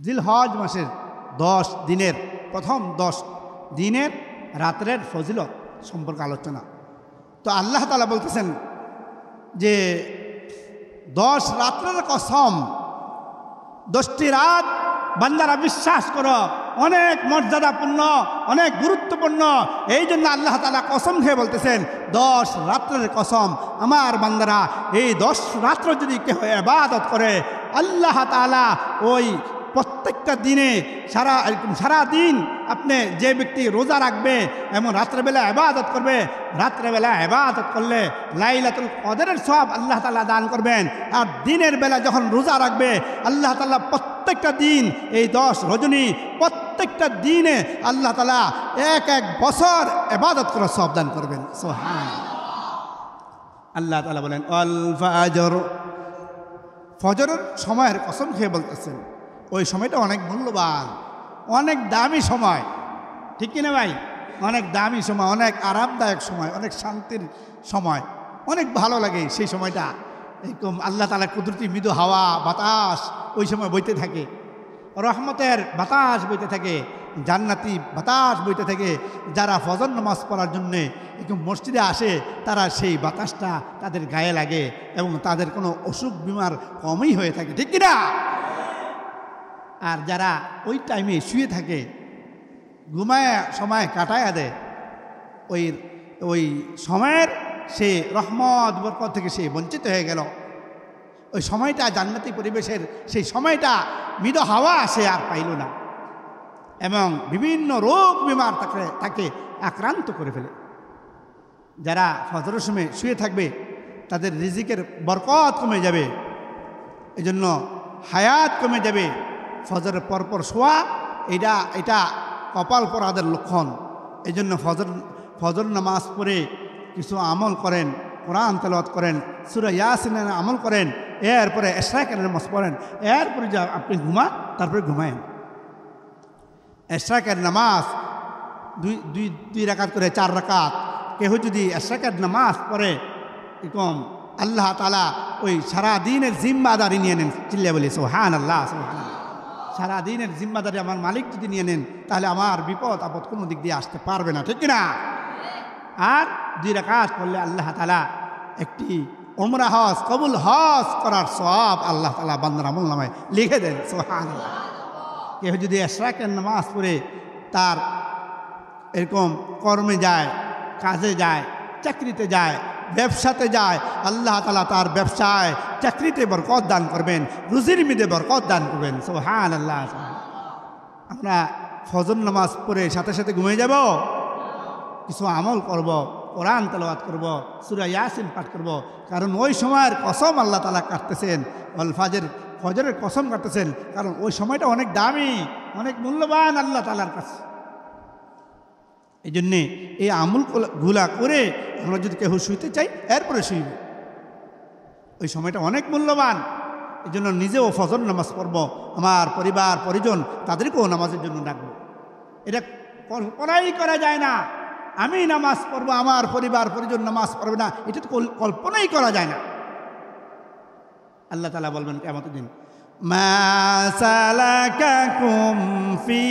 জিলহজ মাসের 10 দিনের প্রথম 10 দিনের রাত্রের ফজিলত সম্পর্কে আলোচনা। তো আল্লাহ তাআলা বলতেছেন যে 10 রাত্রের কসম, 10টি রাত বান্দারা বিশ্বাস করো অনেক মর্যাদাপূর্ণ, অনেক গুরুত্বপূর্ণ। এই জন্য আল্লাহ তাআলা কসম খেয়ে বলতেছেন 10 রাত্রের কসম, আমার বান্দারা এই 10 রাত্র যদি কেউ ইবাদত করে আল্লাহ তাআলা ওই প্রত্যেকটা দিনে সারা দিন আপনি যে ব্যক্তি রোজা রাখবে এবং রাত্রেবেলা ইবাদত করবে, রাত্রেবেলা ইবাদত করলে লাইলাতুল কদরের সওয়াব আল্লাহ তাআলা দান করবেন। আর দিনের বেলা যখন রোজা রাখবে আল্লাহ তাআলা প্রত্যেকটা দিন, এই 10 রজনী প্রত্যেকটা দিনে আল্লাহ তাআলা এক বছর ইবাদত করার সওয়াব দান করবেন। সুবহানাল্লাহ। আল্লাহ তাআলা বলেন আল ফাজর, ফজরের সময়ের কসম খেয়ে বলতেছেন ওই সময়টা অনেক মূল্যবান, অনেক দামি সময়, ঠিক কিনা ভাই? অনেক দামি সময়, অনেক আরামদায়ক সময়, অনেক শান্তির সময়, অনেক ভালো লাগে সেই সময়টা। এরকম আল্লাহ তাআলা কুদরতি মৃদু হাওয়া বাতাস ওই সময় বইতে থাকে, রহমতের বাতাস বইতে থাকে, জান্নাতি বাতাস বইতে থাকে। যারা ফজর নামাজ পড়ার জন্যে এরকম মসজিদে আসে তারা সেই বাতাসটা তাদের গায়ে লাগে এবং তাদের কোনো অসুখ বিমার কমই হয়ে থাকে, ঠিক কিনা? আর যারা ওই টাইমে শুয়ে থাকে, ঘুমায় সময় কাটায় দেয়, ওই সময়ের সে রহমত বরকত থেকে সে বঞ্চিত হয়ে গেল। ওই সময়টা জান্নাতি পরিবেশের সেই সময়টা মৃদু হাওয়া সে আর পাইল না এবং বিভিন্ন রোগ বিমার তাকে আক্রান্ত করে ফেলে। যারা ফজরের সময় শুয়ে থাকবে তাদের রিজিকের বরকত কমে যাবে, এজন্য হায়াত কমে যাবে। ফজরের পরপর শোয়া এটা কপাল পরাদের লক্ষণ। এই জন্য ফজর নামাজ পড়ে কিছু আমল করেন, কোরআন তেলাওয়াত করেন, সূরা ইয়াসিনের আমল করেন, এরপরে ইশরাকের নামাজ পড়েন, এরপরে যা আপনি তারপরে ঘুমায়েন। ইশরাকের নামাজ দুই রাকাত করে 4 রাকাত কেউ যদি ইশরাকের নামাজ পড়ে এরকম আল্লাহ তাআলা ওই সারা দিনের জিম্মাদারি নিয়ে নেন। চিল্লিয়ে বলি সুবহানাল্লাহ, সুবহানাল্লাহ। সারা দিনের জিম্মাদারি আমার মালিক যদি নিয়ে নেন তাহলে আমার বিপদ আপদ কোনো দিক দিয়ে আসতে পারবে না, ঠিক কিনা? আর 2 রাকাত পড়লে আল্লাহ তাআলা একটি উমরা হজ, কবুল হজ করার সওয়াব আল্লাহ তাআলা বান্দার আমলনামায় লিখে দেন। সুবহানাল্লাহ। কেউ যদি ইশরাকের নামাজ পড়ে তার এরকম কর্মে যায়, কাজে যায়, চাকরিতে যায়, ব্যবসাতে যায়, আল্লাহ তাআলা তার ব্যবসায় চাকরিতে বরকত দান করবেন, রুজির মধ্যে বরকত দান করবেন। সুবহানাল্লাহ। আমরা ফজর নামাজ পড়ে সাথে সাথে ঘুমিয়ে যাব? কিছু আমল করব, কোরআন তেলাওয়াত করব, সূরা ইয়াসিন পাঠ করব, কারণ ওই সময়ের কসম আল্লাহ তাআলা কাটতেছেন। ফজরের কসম কাটতেছেন কারণ ওই সময়টা অনেক দামি, অনেক মূল্যবান আল্লাহ তাআলার কাছে। এই জন্যে এই আমলগুলা করে আমরা যদি কেউ শুইতে চাই এরপরে শুইব, ওই সময়টা অনেক মূল্যবান। এই জন্য নিজেও ফজর নামাজ পড়ব, আমার পরিবার পরিজন তাদেরকেও নামাজের জন্য ডাকব। এটা কল্পনাই করা যায় না। আমি নামাজ পড়ব, আমার পরিবার পরিজন নামাজ পড়বে না, এটা তো কল্পনাই করা যায় না। আল্লাহ তাআলা বলবেন কিয়ামতের দিন, মা সালাকাকুম ফি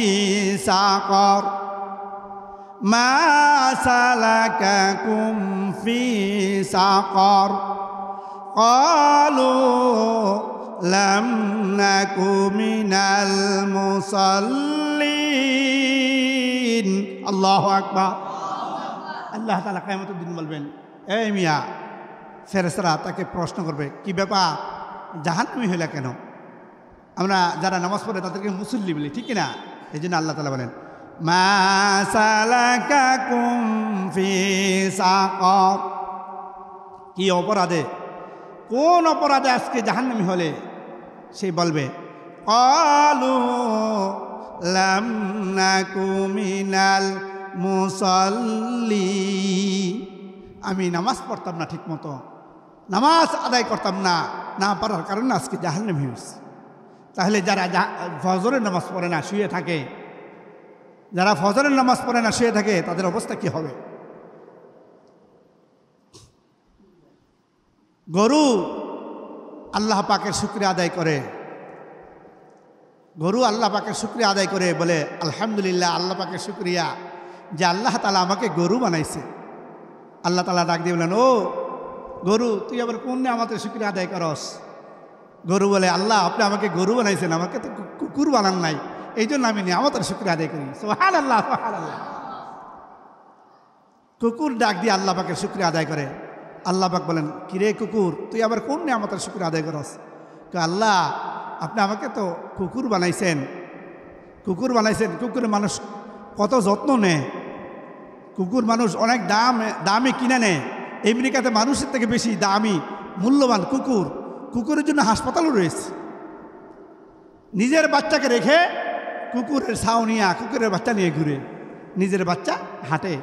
সাকর, মা সালাকাকুম ফি সাকর, ক্বালু লাম নাকু মিনাল মুসাল্লিন। আল্লাহু আকবার। আল্লাহ তাআলা কিয়ামতের দিন বলবেন, এই মিয়া, ফেরেশতারা তাকে প্রশ্ন করবে, কি ব্যাপার, জাহান্নামী হইলা কেন? আমরা যারা নামাজ পড়ে তাদেরকে মুসল্লি বলি, ঠিক কিনা? এই জন্য আল্লাহ তাআলা বলেন, মা সালাকাকুম ফি সাকর, কি অপরাধে, কোন অপরাধে আজকে জাহান্নামী হলে? সে বলবে, ক্বালু লাম নাকু মিনাল মুসাল্লিন, আমি নামাজ পড়তাম না ঠিক মতো, নামাজ আদায় করতাম না, না পারার কারণে আজকে জাহান্নামী হয়েছে। তাহলে যারা ফজরের নামাজ পড়ে না, শুয়ে থাকে, যারা ফজরের নামাজ পড়ে না, শুয়ে থাকে, তাদের অবস্থা কি হবে? গরু আল্লাহ পাকের শুকরিয়া আদায় করে, গরু আল্লাহ পাকের শুকরিয়া আদায় করে বলে, আলহামদুলিল্লাহ, আল্লাহ পাকের শুকরিয়া যে আল্লাহ তাআলা আমাকে গরু বানাইছে। আল্লাহ তাআলা ডাক দিয়ে বলেন, ও গরু, তুই আবার কোন নিয়ামতের শুকরিয়া আদায় করস? গরু বলে, আল্লাহ আপনি আমাকে গরু বানাইছেন, আমাকে তো কুকুর বানান নাই, এই জন্য আমি নিয়ামতের শুকরিয়া আদায় করি। সুবহানাল্লাহ, সুবহানাল্লাহ। কুকুর ডাক দিয়ে আল্লাহ পাকের শুকরিয়া আদায় করে। আল্লাহ পাক বলেন, কিরে কুকুর, তুই আবার কোন নিয়ামতের শুকরিয়া আদায় করস? আল্লাহ আপনি আমাকে তো কুকুর বানাইছেন, কুকুর বানাইছেন। কুকুরের মানুষ কত যত্ন নেয়, কুকুর মানুষ অনেক দামে কিনে নেয়। আমেরিকাতে মানুষের থেকে বেশি দামি মূল্যবান কুকুর। কুকুরের জন্য হাসপাতালও রয়েছে। নিজের বাচ্চাকে রেখে কুকুরের ছাউনিয়া কুকুরের বাচ্চা নিয়ে ঘুরে, নিজের বাচ্চা হাঁটে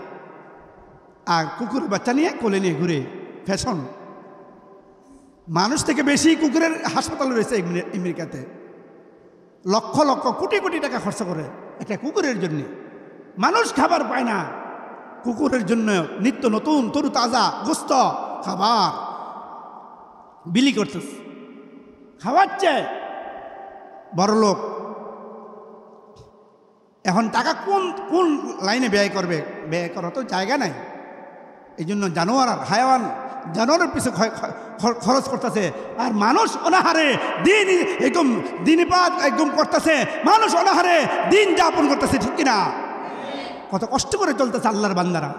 আর কুকুরের বাচ্চা নিয়ে কোলে নিয়ে ঘুরে, ফ্যাশন। মানুষ থেকে বেশি কুকুরের হাসপাতাল রয়েছে আমেরিকাতে। লক্ষ লক্ষ কোটি কোটি টাকা খরচ করে একটা কুকুরের জন্য। মানুষ খাবার পায় না, কুকুরের জন্য নিত্য নতুন তরু তাজা গোস্ত খাবার বিলি করতেছে, খাওয়াচ্ছে বড়লোক। এখন টাকা কোন কোন লাইনে ব্যয় করবে? ব্যয় করার তো জায়গা নাই। এই জন্য জানোয়ার আর হায়াওয়ান জানোয়ারের পিছনে খরচ করতেছে, আর মানুষ অনাহারে দিন একদম দিনপাত একদম করতেছে, মানুষ অনাহারে দিন যাপন করতেছে, ঠিক কিনা? কত কষ্ট করে চলতেছে আল্লাহর বান্দারা,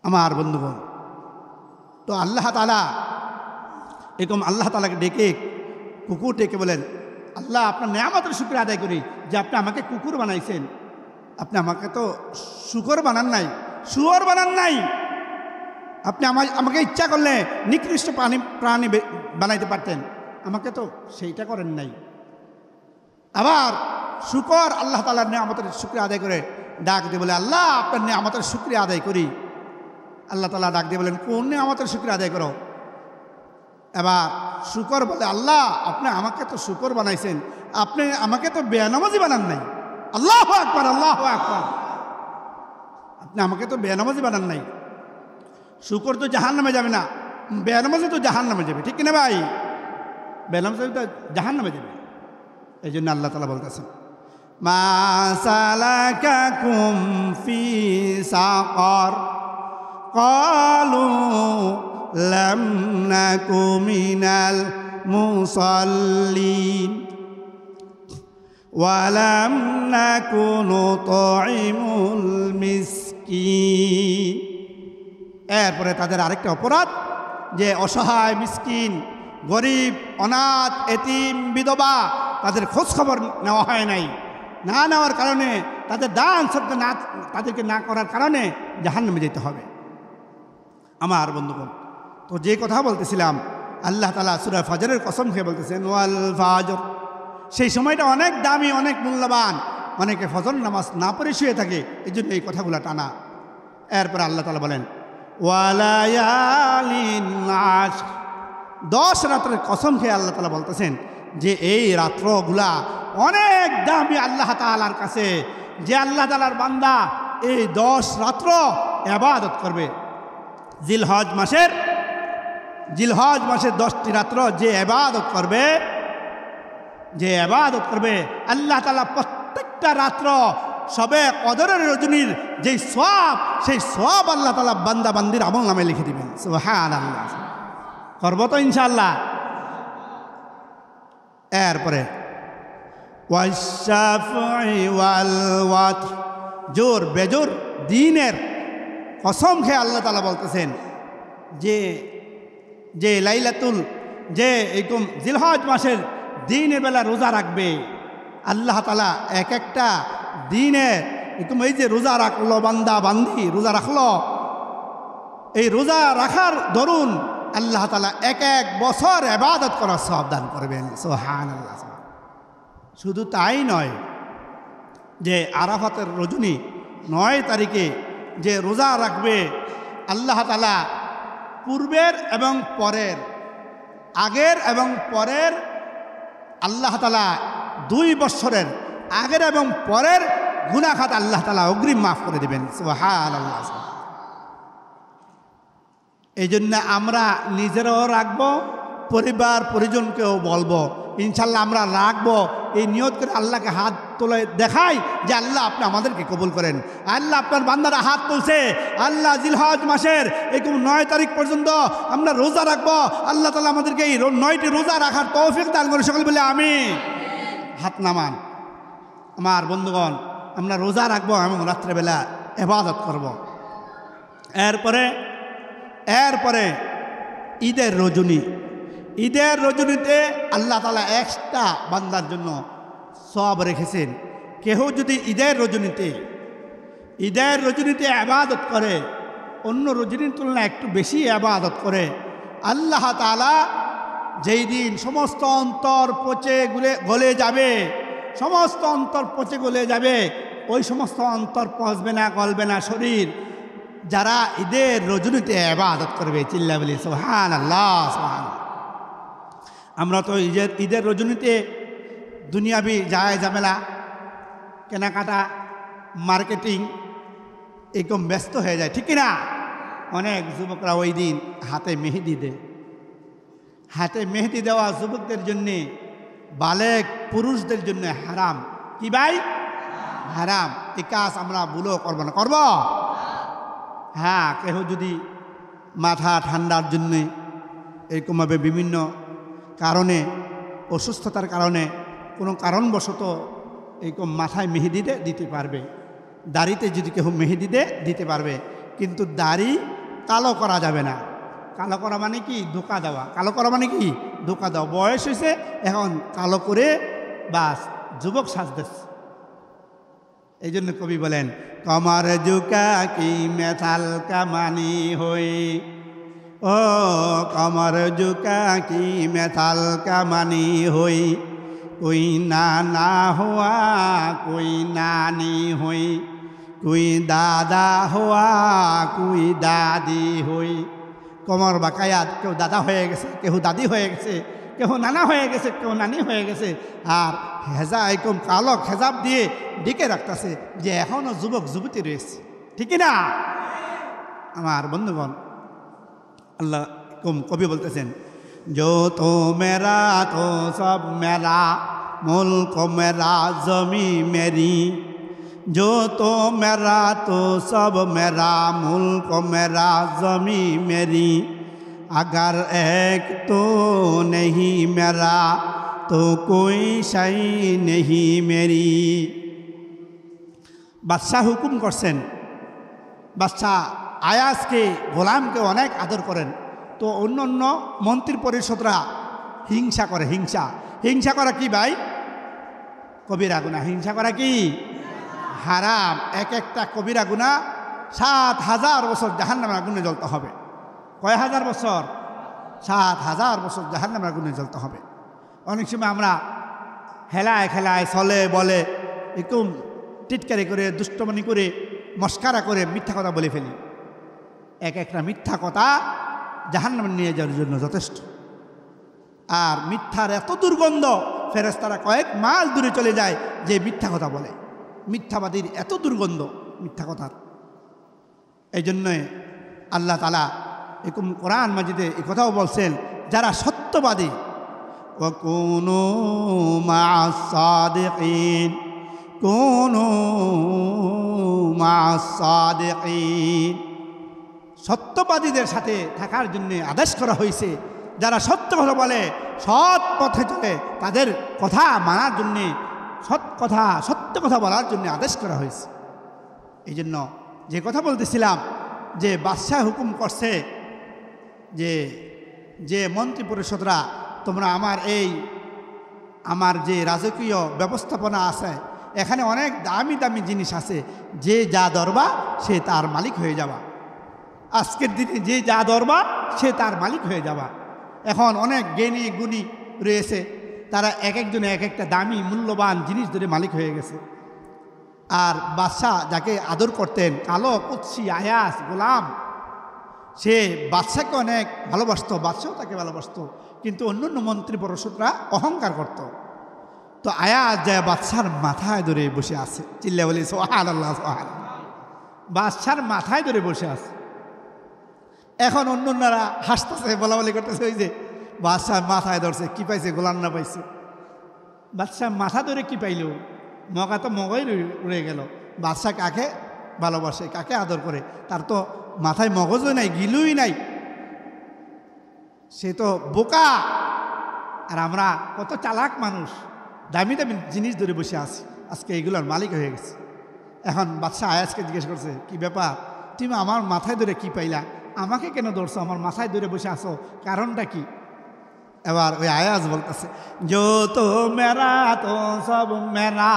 আমার বন্ধুগণ। তো আল্লাহ তাআলা এরকম আল্লাহ তাআলাকে ডেকে, কুকুর ডেকে বলেন, আল্লাহ আপনার নিয়ামতের শুকরিয়া আদায় করি যে আপনি আমাকে কুকুর বানাইছেন। আপনি আমাকে তো শুকর বানান নাই, শুয়োর বানান নাই। আপনি আমাকে ইচ্ছা করলে নিকৃষ্ট প্রাণী বানাইতে পারতেন, আমাকে তো সেইটা করেন নাই। আবার শুকর আল্লাহ তাআলার নিয়ামতের শুকরিয়া আদায় করে ডাক দিয়ে বলে, আল্লাহ আপনার নিয়ামতের শুকরিয়া আদায় করি। আল্লাহ তাআলা ডাক দিয়ে বলেন, কোন নিয়ামতের শুকরিয়া আদায় করো? এবার শুকর বলে, আল্লাহ আপনি আমাকে তো শুকর বানাইছেন, আপনি আমাকে তো বেনামাজি বানান নাই। আল্লাহু আকবার, আল্লাহু আকবার। আপনি আমাকে তো বেনামাজি বানান নাই। শুকর তো জাহান্নামে যাবে না, বেনামাজি তো জাহান্নামে যাবে, ঠিক কিনা ভাই? বেনামাজি তো জাহান্নামে যাবে। এই জন্য আল্লাহ তাআলা বলতেছেন, মা সালাকাকুম ফি সাকর ক্বালু লাম নাকু মিনাল মুসাল্লিন ওয়া লাম নাকু নুতঈমুল মিসকিন। এরপরে তাদের আরেকটা অপরাধ যে অসহায় মিসকিন, গরিব, অনাথ, এতিম, বিধবা, তাদের খোঁজ খবর নেওয়া হয় নাই। না নেওয়ার কারণে, তাদের দান সদ্কা না তাদেরকে না করার কারণে জাহান্নামে যেতে হবে। আমার বন্ধুগণ, তো যে কথা বলতেছিলাম, আল্লাহ তাআলা সূরা ফজরের কসম খেয়ে বলতেছেন, ওয়াল ফাজর। সেই সময়টা অনেক দামি, অনেক মূল্যবান। অনেকে ফজর নামাজ না পড়ে শুয়ে থাকে, এই জন্য এই কথাগুলো টানা। এরপর আল্লাহ তাআলা বলেন, ওয়ালায়ালিন আশর। 10 রাতের কসম খেয়ে আল্লাহ তাআলা বলতেছেন যে এই রাত্রগুলা অনেক দামি আল্লাহ তাআলার কাছে। যে আল্লাহ তাআলার বান্দা এই 10 রাত্র ইবাদত করবে, জিলহজ মাসের 10টি রাত্র যে ইবাদত করবে, আল্লাহ তাআলা প্রত্যেকটা রাত্র সবে কদরের রজনীর যেই সওয়াব, সেই সওয়াব আল্লাহ তাআলা বান্দা বান্দির আমল নামে লিখে দিবেন। সুবহানাল্লাহ। করব তো ইনশাআল্লাহ। এরপরে ওয়াশাফি ওয়াল ওয়াতর, জোর বেজোর দিনের কসম খেয়ে আল্লাহ তাআলা বলতেছেন যে লাইলাতুল, যে এরকম জিলহজ মাসের দিনের বেলা রোজা রাখবে, আল্লাহ তাআলা এক একটা দিনে এরকম এই যে রোজা রাখলো বান্দা বান্দি, রোজা রাখলো, এই রোজা রাখার দরুন আল্লাহ তাআলা এক বছর ইবাদত করার সওয়াব দান করবেন। সুবহানাল্লাহ। শুধু তাই নয়, যে আরাফাতের রজনী 9 তারিখে যে রোজা রাখবে, আল্লাহ তাআলা পূর্বের এবং পরের, আগের এবং পরের, আল্লাহ তাআলা 2 বছরের আগের এবং পরের গুনাহ খাতা আল্লাহ তাআলা অগ্রিম মাফ করে দেবেন। সুবহানাল্লাহ। এই জন্য আমরা নিজেরাও রাখবো, পরিবার পরিজনকেও বলবো ইনশাল্লাহ আমরা রাখবো, এই নিয়ত করে আল্লাহকে হাত তোলে দেখাই যে আল্লাহ আপনি আমাদেরকে কবুল করেন। আল্লাহ আপনার বান্দারা হাত তুলছে, আল্লাহ জিলহজ মাসের এরকম 9 তারিখ পর্যন্ত আমরা রোজা রাখবো। আল্লাহ তাআলা আমাদেরকে এই 9টি রোজা রাখার তৌফিক দান করে, সকলে বলে আমিন। হাত নামান। আমার বন্ধুগণ, আমরা রোজা রাখবো এবং রাত্রেবেলা ইবাদত করব। এরপরে ঈদের রজনী, ঈদের রজনীতে আল্লাহ তাআলা এক্সট্রা বান্দার জন্য সওয়াব রেখেছেন। কেহ যদি ঈদের রজনীতে ইবাদত করে, অন্য রজনীর তুলনায় একটু বেশি ইবাদত করে, আল্লাহ তাআলা যেই দিন সমস্ত অন্তর পচে গলে যাবে, সমস্ত অন্তর পচে গলে যাবে, ওই সমস্ত অন্তর পচবে না, গলবে না শরীর, যারা ঈদের রজনীতে ইবাদত করবে। চিল্লা বলি সুবহানাল্লাহ, সুবহানাল্লাহ। আমরা তো ঈদের রজনীতে দুনিয়াবি যায় ঝামেলা, কেনাকাটা, মার্কেটিং এরকম ব্যস্ত হয়ে যায়, ঠিক না? অনেক যুবকরা ওই দিন হাতে মেহেদি দেয়। হাতে মেহেদি দেওয়া যুবকদের জন্যে, বালেক পুরুষদের জন্য হারাম। কি ভাই? হারাম। এই কাজ আমরা ভুলও করবো না, করব? হ্যাঁ, কেহ যদি মাথা ঠান্ডার জন্যে এরকমভাবে বিভিন্ন কারণে, অসুস্থতার কারণে, কোনো কারণবশত এরকম মাথায় মেহেদি দিতে পারবে। দাড়িতে যদি কেউ মেহেদি দিতে পারবে, কিন্তু দাড়ি কালো করা যাবে না। কালো করা মানে কি? ধোকা দেওয়া। কালো করা মানে কি? ধোকা দেওয়া। বয়স হয়েছে, এখন কালো করে বাস যুবক সাজতেছে। এই জন্য কবি বলেন, কমর জুকা কি মেথাল কামানি হই, ও কমর জুকা কি মেথাল কামানি হই, কোই নানা হুয়া কোই নানি হই, কোই দাদা হুয়া কোই দাদি হই। কমর বাকায়াত, কেউ দাদা হয়ে গেছে, কেউ দাদি হয়ে গেছে, কেউ নানা হয়ে গেছে, কেউ নানি হয়ে গেছে, আর হেজা এরকম কালো হেজাব দিয়ে ডেকে রাখতেছে যে এখনও যুবক যুবতী রয়েছে, ঠিক না? আমার বন্ধুগণ, আল্লাহ কবি বলতেছেন, जो तो मेरा तो सब मेरा, मुल्क मेरा जमी मेरी, जो तो मेरा तो सब मेरा, मुल्क मेरा जमी मेरी, अगर एक तो नहीं मेरा तो कोई शई नहीं मेरी। বাদশাহ হুকুম করছেন, বাদশাহ আয়াজকে, গোলামকে অনেক আদর করেন। তো অন্য অন্য মন্ত্রী পরিষদরা হিংসা করে। হিংসা করা কি ভাই? কবিরা গুনাহ। হিংসা করা কি? হারাম। এক একটা কবিরা গুনাহ 7,000 বছর জাহান্নামের আগুনে জ্বলতে হবে। কয় হাজার বছর? 7,000 বছর জাহান্নামের আগুনে জ্বলতে হবে। অনেক সময় আমরা খেলায় চলে বলে এরকম টিটকারি করে, দুষ্টমানি করে, মস্কারা করে মিথ্যা কথা বলে ফেলি। এক একটা মিথ্যা কথা জাহান্নামে নিয়ে যাওয়ার জন্য যথেষ্ট। আর মিথ্যার এত দুর্গন্ধ, ফেরেশতারা কয়েক মাইল দূরে চলে যায় যে মিথ্যা কথা বলে। মিথ্যাবাদীর এত দুর্গন্ধ মিথ্যা কথার। এই জন্যে আল্লাহ তাআলা এরকম কোরআন মাজিদে এই কথাও বলছেন, যারা সত্যবাদী, ওয়াকুনু মা'আস সাদিকিন, কুনু মা'আস সাদিকিন, সত্যবাদীদের সাথে থাকার জন্য আদেশ করা হয়েছে। যারা সত্য কথা বলে, সৎ পথে চলে, তাদের কথা মানার জন্যে, সত্য কথা বলার জন্য আদেশ করা হয়েছে। এই জন্য যে কথা বলতেছিলাম, যে বাদশাহ হুকুম করছে যে মন্ত্রী পরিষদরা, তোমরা আমার যে রাজকীয় ব্যবস্থাপনা আছে, এখানে অনেক দামি দামি জিনিস আছে, যে যা ধরবা সে তার মালিক হয়ে যাবা। আজকের দিনে যে যা ধরবা সে তার মালিক হয়ে যাবা। এখন অনেক জ্ঞানী গুণী রয়েছে, তারা এক একজনে এক একটা দামি মূল্যবান জিনিস ধরে মালিক হয়ে গেছে। আর বাদশাহ যাকে আদর করতেন, কালো কুৎসি আয়াস গোলাম, সে বাদশাকে অনেক ভালোবাসত, বাদশাও তাকে ভালোবাসত। কিন্তু অন্যান্য মন্ত্রী পরিষদরা অহংকার করত। তো আয়াস যায় বাদশার মাথায় ধরে বসে আছে। চিল্লা বলি সুবহানাল্লাহ, সুবহানাল্লাহ। বাদশার মাথায় ধরে বসে আছে। এখন অন্যরা হাসতেছে, বলাবলি করতেছে, ওই যে বাদশার মাথায় ধরছে, কি পাইছে? গোলাম না পাইছে। বাদশাহ মাথা ধরে কি পাইল? মগা তো মগই উড়ে গেল। বাদশাহ কাকে ভালোবাসে, কাকে আদর করে? তার তো মাথায় মগজও নাই, গিলুই নাই, সে তো বোকা। আর আমরা কত চালাক মানুষ, দামি দামি জিনিস ধরে বসে আছি, আজকে এগুলোর মালিক হয়ে গেছে। এখন বাদশাহ আয়াজকে জিজ্ঞেস করছে, কি ব্যাপার, তুমি আমার মাথায় ধরে কি পাইলা? আমাকে কেন ধরছো? আমার মাথায় ধরে বসে আসো, কারণটা কি? এবার ওই আয়াজ বলতেছে, যো তো মেরা তো সব মেরা,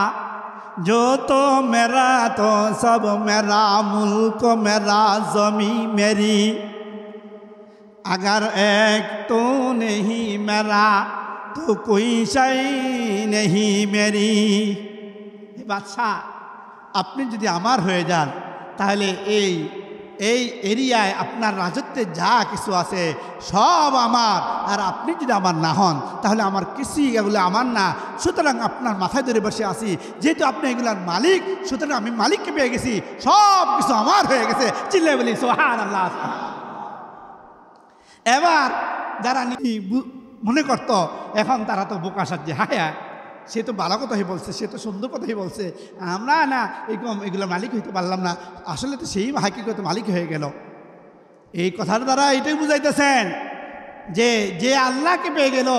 जो तो मेरा तो सब मेरा, मुल्क मेरा ज़मी मेरी, अगर एक तो नहीं मेरा तो कोई शय नहीं मेरी। বাদশাহ, আপনি যদি আমার হয়ে যান তাহলে এই এরিয়ায় আপনার রাজত্বে যা কিছু আছে সব আমার, আর আপনি যদি আমার না হন তাহলে আমার কিছুই এগুলো আমার না। সুতরাং আপনার মাথায় ধরে বসে আসি, যেহেতু আপনি এগুলার মালিক, সুতরাং আমি মালিককে পেয়ে গেছি, সব কিছু আমার হয়ে গেছে। চিল্লাই বলি সুবহানাল্লাহ। এবার যারা মনে করত, এখন তারা তো বোকা সাজছে, হায়া সে তো ভালো কথাই বলছে, সে তো সুন্দর কথাই বলছে, আমরা না এগুলো মালিক হইতে পারলাম না। আসলে তো সেই হাকিকত মালিক হয়ে গেল। এই কথার দ্বারা এটাই বুঝাইতেছেন যে যে আল্লাহকে পেয়ে গেল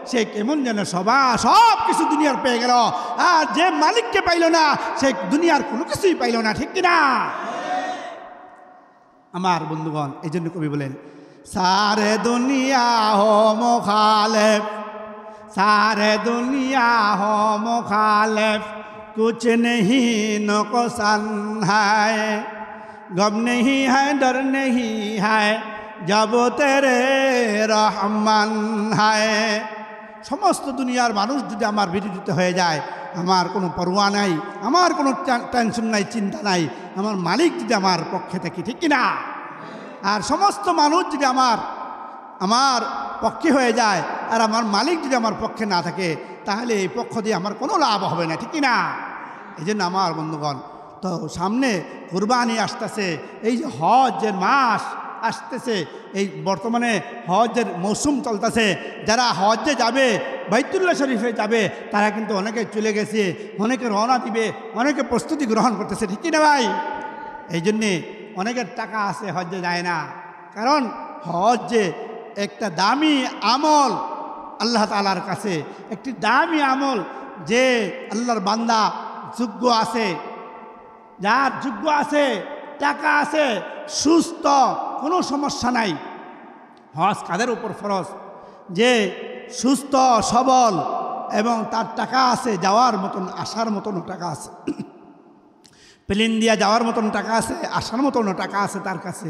সে কেমন যেন সব কিছু দুনিয়ার পেয়ে গেল, আর যে মালিককে পাইল না সে দুনিয়ার কোনো কিছুই পাইল না। ঠিক কিনা আমার বন্ধুগণ? এই জন্য কবি বলেন, সারে দুনিয়া হো মুখালেফ, सारे दुनिया हो मुखालिफ, कुछ नहीं नुकसान है, गम नहीं है, डर नहीं है, जब तेरे रहमान है। समस्त दुनियार मानुष যদি আমার বিরোধিতা হয়ে যায়, আমার কোনো পরোয়া নাই, আমার কোনো টেনশন নাই, চিন্তা নাই, আমার মালিক যদি আমার পক্ষে থাকে। ঠিক কিনা? আর সমস্ত মানুষ যদি আমার পক্ষে হয়ে যায়, আর আমার মালিক যদি আমার পক্ষে না থাকে, তাহলে এই পক্ষ দিয়ে আমার কোনো লাভ হবে না। ঠিক কিনা? এই জন্য আমার বন্ধুগণ, তো সামনে কুরবানি আসতেছে, এই যে হজের মাস আসতেছে, এই বর্তমানে হজের মৌসুম চলতেছে। যারা হজে যাবে, বাইতুল্লাহ শরীফে যাবে, তারা কিন্তু অনেকে চলে গেছে, অনেকে রওনা দিবে, অনেকে প্রস্তুতি গ্রহণ করতেছে। ঠিক কিনা ভাই? এই জন্যে অনেকের টাকা আছে, হজে যায় না, কারণ হজ যে একটা দামি আমল আল্লাহ তাআলার কাছে, একটি দামি আমল, যে আল্লাহর বান্দা যোগ্য আছে, যার যোগ্য আছে, টাকা আছে, সুস্থ, কোনো সমস্যা নাই। হজ কাদের উপর ফরজ? যে সুস্থ সবল এবং তার টাকা আছে, যাওয়ার মতন আসার মতন টাকা আছে, প্লেন দিয়া যাওয়ার মতন টাকা আছে, আসার মতন টাকা আছে, তার কাছে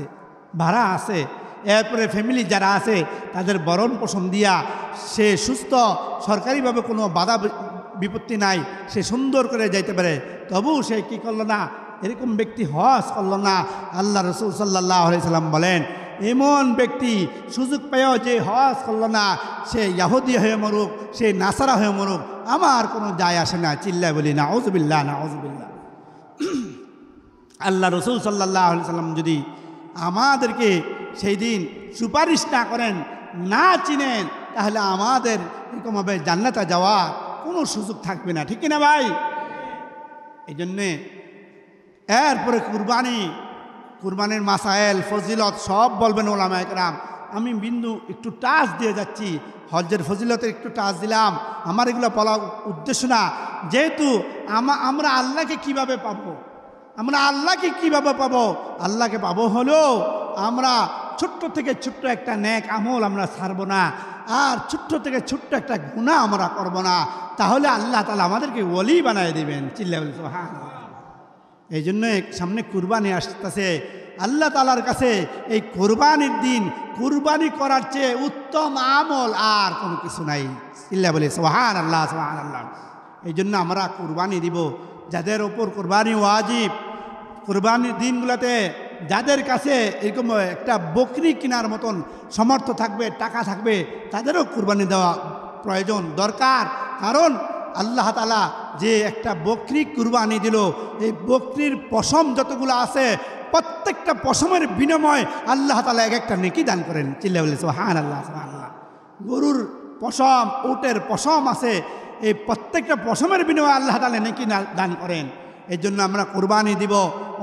ভাড়া আছে, এরপরে ফ্যামিলি যারা আছে তাদের বরণ পোষণ দিয়া সে সুস্থ, সরকারিভাবে কোনো বাধা বিপত্তি নাই, সে সুন্দর করে যাইতে পারে। তবু সে কি করল না? এরকম ব্যক্তি হজ করল না। আল্লাহ রাসূল সাল্লাল্লাহু আলাইহি সাল্লাম বলেন, এমন ব্যক্তি সুযোগ পেয়েও যে হজ করল না, সে ইহুদি হয়ে মরুক, সে নাসারা হয়ে মরুক, আমার কোনো যায় আসে না। চিল্লায় বলি নাউযুবিল্লাহ, নাউযুবিল্লাহ। আল্লাহ রাসূল সাল্লাল্লাহু আলাইহি সাল্লাম যদি আমাদেরকে সেই দিন সুপারিশ না করেন, না চিনেন, তাহলে আমাদের এরকমভাবে জান্নাতে যাওয়ার কোনো সুযোগ থাকবে না। ঠিক কিনা ভাই? এই জন্যে এরপরে কুরবানির মাসায়েল, ফজিলত সব বলবেন ওলামায়ে কেরাম। আমি বিন্দু একটু টাচ দিয়ে যাচ্ছি, হজ্জের ফজিলতের একটু টাচ দিলাম। আমার এগুলো বলার উদ্দেশ্য না, যেহেতু আমরা আল্লাহকে কিভাবে পাবো, আমরা আল্লাহকে কিভাবে পাবো? আল্লাহকে পাবো হলো আমরা ছোট্ট থেকে ছোট্ট একটা নেক আমল আমরা ছাড়ব না, আর ছোট্ট থেকে ছোট্ট একটা গুনাহ আমরা করব না, তাহলে আল্লাহ তাআলা আমাদেরকে ওলি বানায় দেবেন। চিল্লায় বলি সুবহানাল্লাহ। এই জন্য সামনে কুরবানি আসতেছে। আল্লাহ তাআলার কাছে এই কুরবানির দিন কুরবানি করার চেয়ে উত্তম আমল আর কোনো কিছু নাই। চিল্লায় বলি সুবহানাল্লাহ, সুবহানাল্লাহ। এই জন্য আমরা কুরবানি দিব। যাদের ওপর কুরবানি ওয়াজিব, কুরবানির দিনগুলোতে যাদের কাছে এরকম একটা বকরি কেনার মতন সামর্থ্য থাকবে, টাকা থাকবে, তাদেরও কুরবানি দেওয়া প্রয়োজন, দরকার। কারণ আল্লাহ তাআলা যে একটা বকরি কুরবানি দিল, এই বকরির পশম যতগুলো আছে, প্রত্যেকটা পশমের বিনিময়ে আল্লাহ তাআলা এক একটা নেকি দান করেন। চিল্লায় বলি সুবহানাল্লাহ, সুবহানাল্লাহ। গরুর পশম, উটের পশম আছে, এই প্রত্যেকটা পশমের বিনিময়ে আল্লাহ তাআলা নেকি দান করেন। এই জন্য আমরা কোরবানি দিব।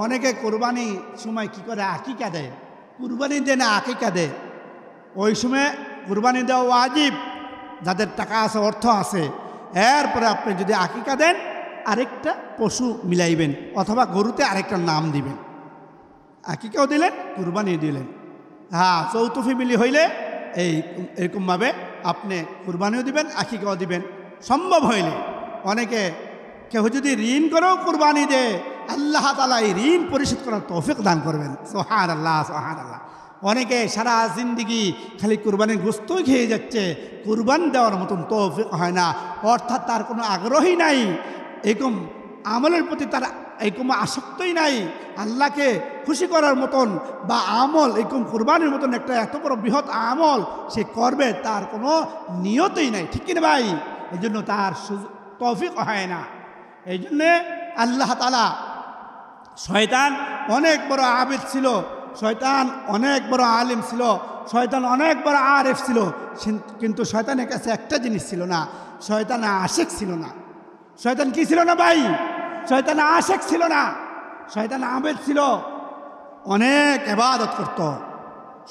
অনেকে কোরবানি সময় কি করে আকিকা দেয়, কুরবানি দেয় না আকিকা দেয়। ওই সময় কুরবানি দেওয়া ওয়াজিব, যাদের টাকা আছে অর্থ আছে। এরপরে আপনি যদি আকিকা দেন আরেকটা পশু মিলাইবেন অথবা গরুতে আরেকটা নাম দিবেন। আকিকাও দিলেন, কুরবানি দিলেন। হ্যাঁ, চৌথ ফ্যামিলি হইলে এরকমভাবে আপনি কুরবানিও দিবেন, আকিকাও দিবেন সম্ভব হইলে। অনেকে কেউ যদি ঋণ করেও কুরবানি দেয়, আল্লাহ তাআলা এই ঋণ পরিশোধ করার তৌফিক দান করবেন। সুবহানাল্লাহ, সুবহানাল্লাহ। অনেকে সারা জিন্দেগি খালি কুরবানির গোশতই খেয়ে যাচ্ছে, কুরবান দেওয়ার মতন তৌফিক হয় না, অর্থাৎ তার কোনো আগ্রহই নাই, এরকম আমলের প্রতি তার এরকম আসক্তই নাই। আল্লাহকে খুশি করার মতন বা আমল এরকম কুরবানির মতন একটা এত বড় বৃহৎ আমল সে করবে, তার কোনো নিয়তই নাই, ঠিক কিনা ভাই? এই জন্য তার তৌফিক হয় না। এই জন্যে আল্লাহ তাআলা, শয়তান অনেক বড় আবিদ ছিল, শয়তান অনেক বড় আলিম ছিল, শয়তান অনেক বড় আরেফ ছিল, কিন্তু শয়তানের কাছে একটা জিনিস ছিল না, শয়তান আশেক ছিল না। শয়তান কি ছিল না ভাই? শয়তান আশেক ছিল না, শয়তান আবেদ ছিল, অনেক ইবাদত করত।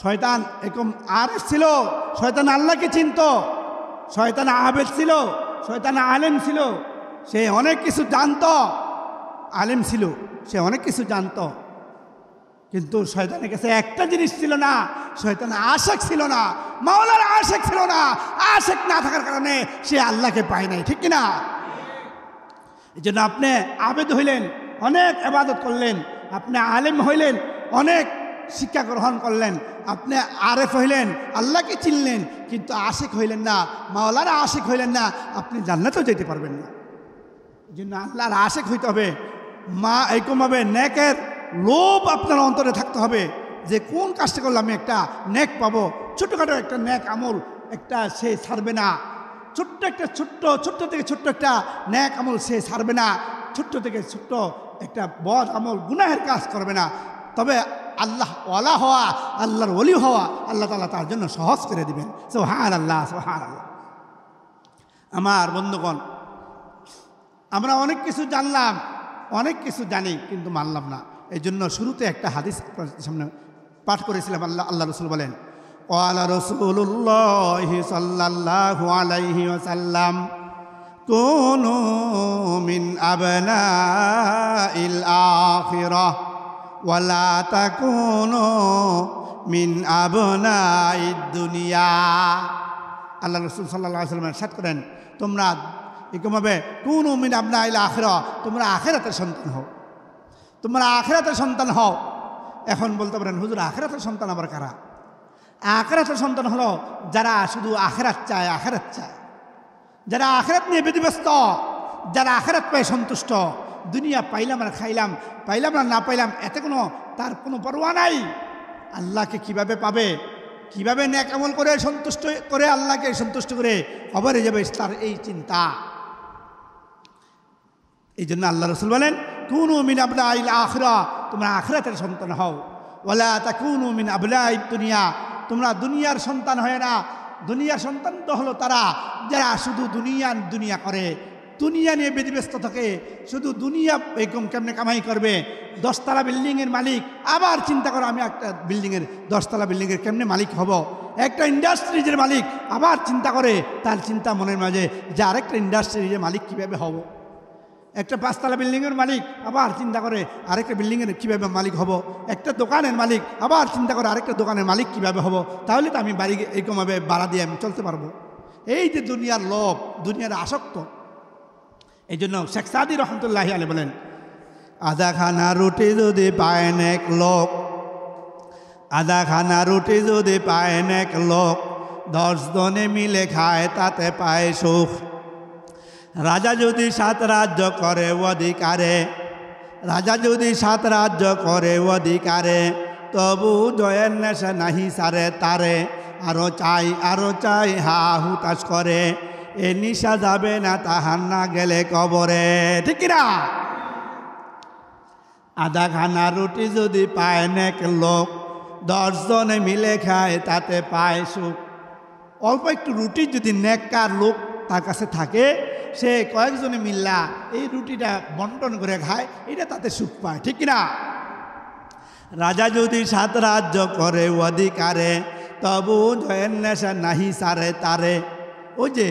শয়তান এরকম আরেফ ছিল, শয়তান আল্লাহকে চিনত। শয়তান আবেদ ছিল, শয়তান আলেম ছিল, সে অনেক কিছু জানত। আলেম ছিল, সে অনেক কিছু জানত, কিন্তু শয়তানের কাছে একটা জিনিস ছিল না, শয়তান আশেক ছিল না, মাওলার আশেক ছিল না। আশেক না থাকার কারণে সে আল্লাহকে পায় নাই, ঠিক কিনা? এই জন্য আপনি আবেদ হইলেন, অনেক ইবাদত করলেন, আপনি আলেম হইলেন, অনেক শিক্ষা গ্রহণ করলেন, আপনি আরেফ হইলেন, আল্লাহকে চিনলেন, কিন্তু আশেক হইলেন না, মাওলার আশেক হইলেন না, আপনি জান্নাতেও যেতে পারবেন না। এই জন্য আল্লাহর আশেক হইতে হবে। এরকমভাবে নেকের লোভ আপনার অন্তরে থাকতে হবে, যে কোন কাজটা করলে আমি একটা নেক পাবো। ছোটোখাটো একটা নেক আমল একটা সে ছাড়বে না, ছোট্ট থেকে ছোট্ট একটা নেক আমল সে ছাড়বে না, ছোট্ট থেকে ছোট্ট একটা বদ আমল গুনাহের কাজ করবে না। তবে আল্লাহ ওয়ালা হওয়া, আল্লাহর ওলি হওয়া আল্লাহ তাআলা তার জন্য সহজ করে দিবেন। সুবহানাল্লাহ, সুবহানাল্লাহ। আমার বন্ধুগণ, আমরা অনেক কিছু জানলাম, অনেক কিছু জানি, কিন্তু মানলাম না। এই জন্য শুরুতে একটা হাদিস সামনে পাঠ করেছিলাম। আল্লাহ রাসূল বলেন, ক্বালা রাসূলুল্লাহি সাল্লাল্লাহু আলাইহি ওয়াসাল্লাম, কুনু মিন আবনাইল আখিরাহ ওয়া লা তাকুনু মিন আবনাইদ দুনিয়া। আল্লাহ রাসূল সাল্লাল্লাহু আলাইহি ওয়াসাল্লাম ইরশাদ করেন, তোমরা এরকমভাবে কুনু মিন আবনাইল আখিরাহ, তোমরা আখিরাতের সন্তান হও, তোমরা আখিরাতের সন্তান হও। এখন বলতে পারেন, হুজুর আখিরাতের সন্তান আবার কারা? আখিরাতের সন্তান হলো যারা শুধু আখিরাত চায়, আখিরাত চায়, যারা আখিরাত নিয়ে ব্যতিব্যস্ত, যারা আখিরাত পেয়ে সন্তুষ্ট। দুনিয়া পাইলাম আর খাইলাম, পাইলাম আর না পাইলাম, এতে তার কোনো পরোয়া নাই। আল্লাহকে কিভাবে পাবে, কিভাবে নেক আমল করে সন্তুষ্ট করে আল্লাহকে সন্তুষ্ট করে কবরে যাবে, তার এই চিন্তা। এই জন্য আল্লাহ রাসূল বলেন, কুনু মিন আবনাইল আখিরাহ, তোমরা আখিরাতের সন্তান হও। ওয়ালা তাকুনু মিন আবনাইদ দুনিয়া, তোমরা দুনিয়ার সন্তান হয় না। দুনিয়ার সন্তান তো হলো তারা যারা শুধু দুনিয়া করে, দুনিয়া নিয়ে ব্যতিব্যস্ত থাকে, শুধু দুনিয়া এরকম কেমনে কামাই করবে। 10 তলা বিল্ডিংয়ের মালিক, আবার চিন্তা করো আমি একটা বিল্ডিংয়ের 10 তলা বিল্ডিংয়ের কেমনে মালিক হব। একটা ইন্ডাস্ট্রিজের মালিক আবার চিন্তা করে, তার চিন্তা মনের মাঝে যে আরেকটা ইন্ডাস্ট্রিজের মালিক কীভাবে হব। একটা 5 তলা বিল্ডিংয়ের মালিক আবার চিন্তা করে আরেকটা বিল্ডিংয়ের কীভাবে মালিক হব। একটা দোকানের মালিক আবার চিন্তা করে আরেকটা দোকানের মালিক কীভাবে হব, তাহলে তো আমি বাড়ি এরকমভাবে ভাড়া দিয়ে আমি চলতে পারবো। এই যে দুনিয়ার লোভ, দুনিয়ার আসক্ত। এই জন্য শেখ সাদি রহমতুল্লাহি আলাইহি বলেন, আধা খানা রুটি যদি পায় নেক লোক, আধা খানা রুটি যদি পায় নেক লোক, 10 জনে মিলে খায় তাতে পায় সুখ। রাজা যদি 7 রাজ্য করে অধিকারে, রাজা যদি 7 রাজ্য করে অধিকারে, তবু জয়ের নেশা নাহি সারে তারে। আরো চাই হা হুতাশ করে, এ নিশা যাবে না তাহার না গেলে কবরে, ঠিক কিনা? আধা খানা রুটি যদি পায় নেক লোক, 10 জনে মিলে খায় তাতে পায় সুখ। অল্প একটু রুটি যদি নেককার লোক তার কাছে থাকে, সে কয়েকজনে মিল্লা এই রুটিটা বন্টন করে খায়, এটা তাতে সুখ পায়, ঠিক কিনা? রাজা যদি 7 রাজ্য করে অধিকারে, তবু জয়ের নেশা নাহি সারে তারে। ওই যে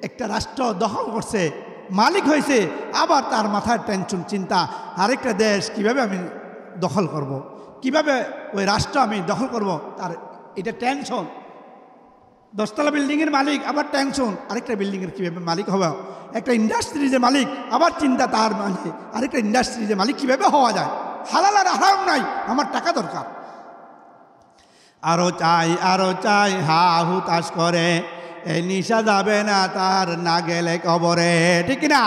একটা রাষ্ট্র দখল করছে, মালিক হয়েছে, আবার তার মাথায় টেনশন, চিন্তা, আরেকটা দেশ কিভাবে আমি দখল করব, কিভাবে ওই রাষ্ট্র আমি দখল করব, তার এটা টেনশন। 10 তলা বিল্ডিংয়ের মালিক, আবার টেনশন আরেকটা বিল্ডিংয়ের কীভাবে মালিক হবে। একটা ইন্ডাস্ট্রিজের মালিক, আবার চিন্তা তার মাঝে আরেকটা ইন্ডাস্ট্রিজের মালিক কীভাবে হওয়া যায়। হালাল আর হারাম নাই, আমার টাকা দরকার। আরো চাই হা হুতাশ করে, এই নিশা যাবে না তার না গেলে কবরে, ঠিক না?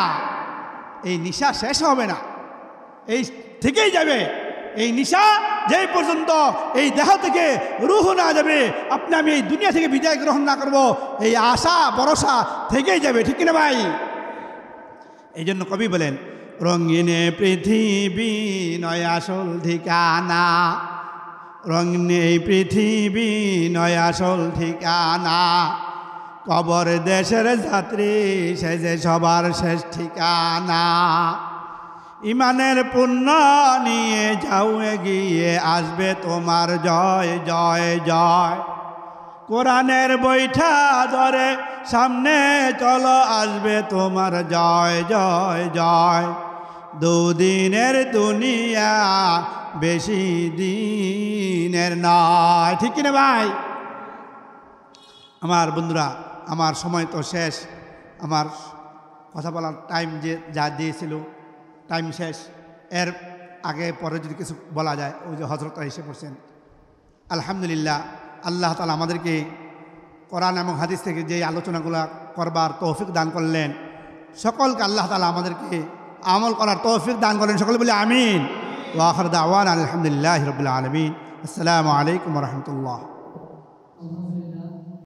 এই নিশা শেষ হবে না, এই থেকেই যাবে। এই নিশা যেই পর্যন্ত এই দেহ থেকে রুহ না যাবে, আপনি আমি এই দুনিয়া থেকে বিদায় গ্রহণ না করব, এই আশা ভরসা থেকেই যাবে, ঠিক না ভাই? এই জন্য কবি বলেন, রঙিনে পৃথিবী নয় আসল ঠিকানা, রঙিন এই পৃথিবী নয় আসল ঠিকানা, কবর দেশের যাত্রী সে যে সবার শেষ ঠিকানা। ইমানের পুণ্য নিয়ে যাও এগিয়ে, আসবে তোমার জয় জয় জয়। কোরআনের বৈঠা ধরে সামনে চলো, আসবে তোমার জয় জয় জয়। দুদিনের দুনিয়া বেশি দিনের নয়, ঠিক কিনা ভাই? আমার বন্ধুরা, আমার সময় তো শেষ, আমার কথা বলার টাইম যে যা দিয়েছিল টাইম শেষ। এর আগে পরে যদি কিছু বলা যায়, ওই যে হজরতরা এসে পড়ছেন। আলহামদুলিল্লাহ, আল্লাহ তাআলা আমাদেরকে কোরআন এবং হাদিস থেকে যে আলোচনাগুলো করবার তৌফিক দান করলেন, সকলকে আল্লাহ তাআলা আমাদেরকে আমল করার তৌফিক দান করলেন। সকলে বলে আমিন। ওয়া আখির দাওয়ানা আলহামদুলিল্লাহি রাব্বিল আলামিন। আসসালামু আলাইকুম ওয়া রাহমাতুল্লাহ।